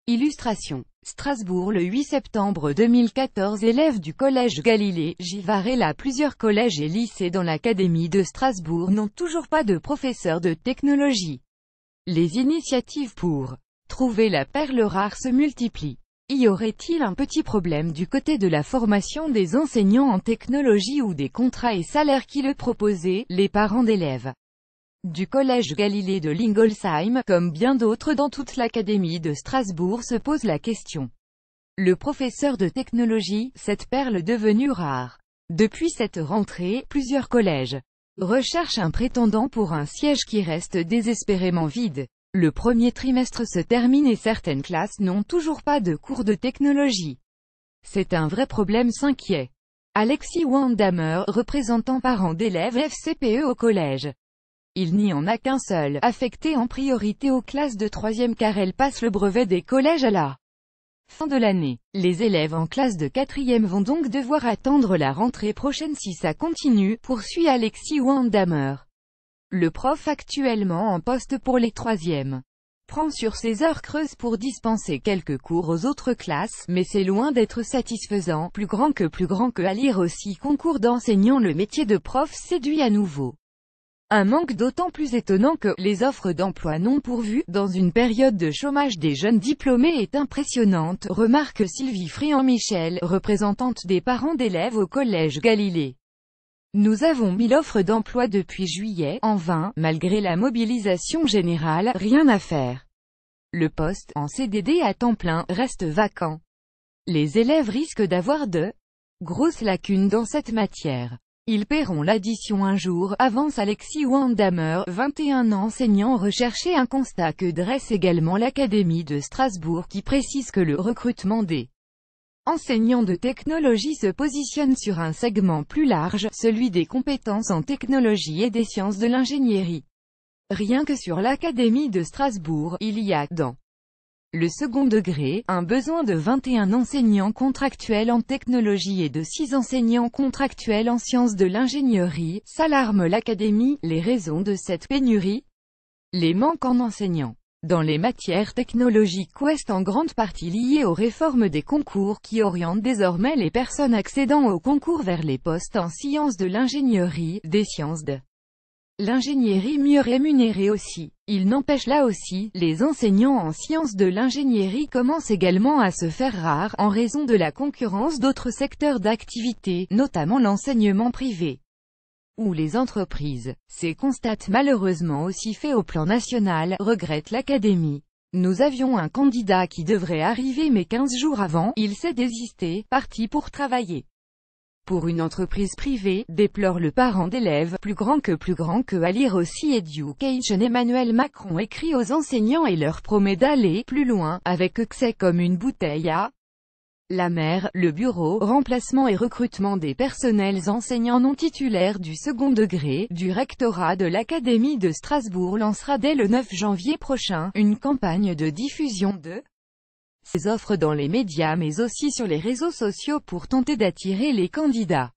Illustration. Strasbourg le 8 septembre 2014. Élèves du collège Galilée J. Varela. Plusieurs collèges et lycées dans l'académie de Strasbourg n'ont toujours pas de professeurs de technologie. Les initiatives pour trouver la perle rare se multiplient. Y aurait-il un petit problème du côté de la formation des enseignants en technologie ou des contrats et salaires qui le proposaient? Les parents d'élèves du collège Galilée de Lingolsheim, comme bien d'autres dans toute l'académie de Strasbourg, se posent la question. Le professeur de technologie, cette perle devenue rare. Depuis cette rentrée, plusieurs collèges recherchent un prétendant pour un siège qui reste désespérément vide. Le premier trimestre se termine et certaines classes n'ont toujours pas de cours de technologie. C'est un vrai problème, s'inquiète Alexis Wandamer, représentant parents d'élèves FCPE au collège. Il n'y en a qu'un seul, affecté en priorité aux classes de 3e car elles passent le brevet des collèges à la fin de l'année. Les élèves en classe de 4e vont donc devoir attendre la rentrée prochaine si ça continue, poursuit Alexis Wandamer. Le prof actuellement en poste pour les 3e prend sur ses heures creuses pour dispenser quelques cours aux autres classes, mais c'est loin d'être satisfaisant. Plus grand que à lire aussi concours d'enseignants. Le métier de prof séduit à nouveau. Un manque d'autant plus étonnant que les offres d'emploi non pourvues, dans une période de chômage des jeunes diplômés, est impressionnante, remarque Sylvie Friand-Michel, représentante des parents d'élèves au collège Galilée. Nous avons mis l'offre d'emploi depuis juillet, en vain, malgré la mobilisation générale, rien à faire. Le poste, en CDD à temps plein, reste vacant. Les élèves risquent d'avoir de grosses lacunes dans cette matière. Ils paieront l'addition un jour, avance Alexis Wandamer, 21 enseignants recherchés. Un constat que dresse également l'Académie de Strasbourg qui précise que le recrutement des enseignants de technologie se positionne sur un segment plus large, celui des compétences en technologie et des sciences de l'ingénierie. Rien que sur l'Académie de Strasbourg, il y a, dans le second degré, un besoin de 21 enseignants contractuels en technologie et de 6 enseignants contractuels en sciences de l'ingénierie, s'alarme l'Académie. Les raisons de cette pénurie? Les manques en enseignants dans les matières technologiques ouest en grande partie liées aux réformes des concours qui orientent désormais les personnes accédant aux concours vers les postes en sciences de l'ingénierie, des sciences de l'ingénierie mieux rémunérée aussi. Il n'empêche là aussi, les enseignants en sciences de l'ingénierie commencent également à se faire rares, en raison de la concurrence d'autres secteurs d'activité, notamment l'enseignement privé ou les entreprises. C'est constate malheureusement aussi fait au plan national, regrette l'Académie. Nous avions un candidat qui devrait arriver mais 15 jours avant, il s'est désisté, parti pour travailler pour une entreprise privée, déplore le parent d'élèves. Plus grand que à lire aussi Education. Emmanuel Macron écrit aux enseignants et leur promet d'aller plus loin, avec excès comme une bouteille à la mer. Le bureau, remplacement et recrutement des personnels enseignants non titulaires du second degré, du rectorat de l'Académie de Strasbourg lancera dès le 9 janvier prochain, une campagne de diffusion de ces offres dans les médias mais aussi sur les réseaux sociaux pour tenter d'attirer les candidats.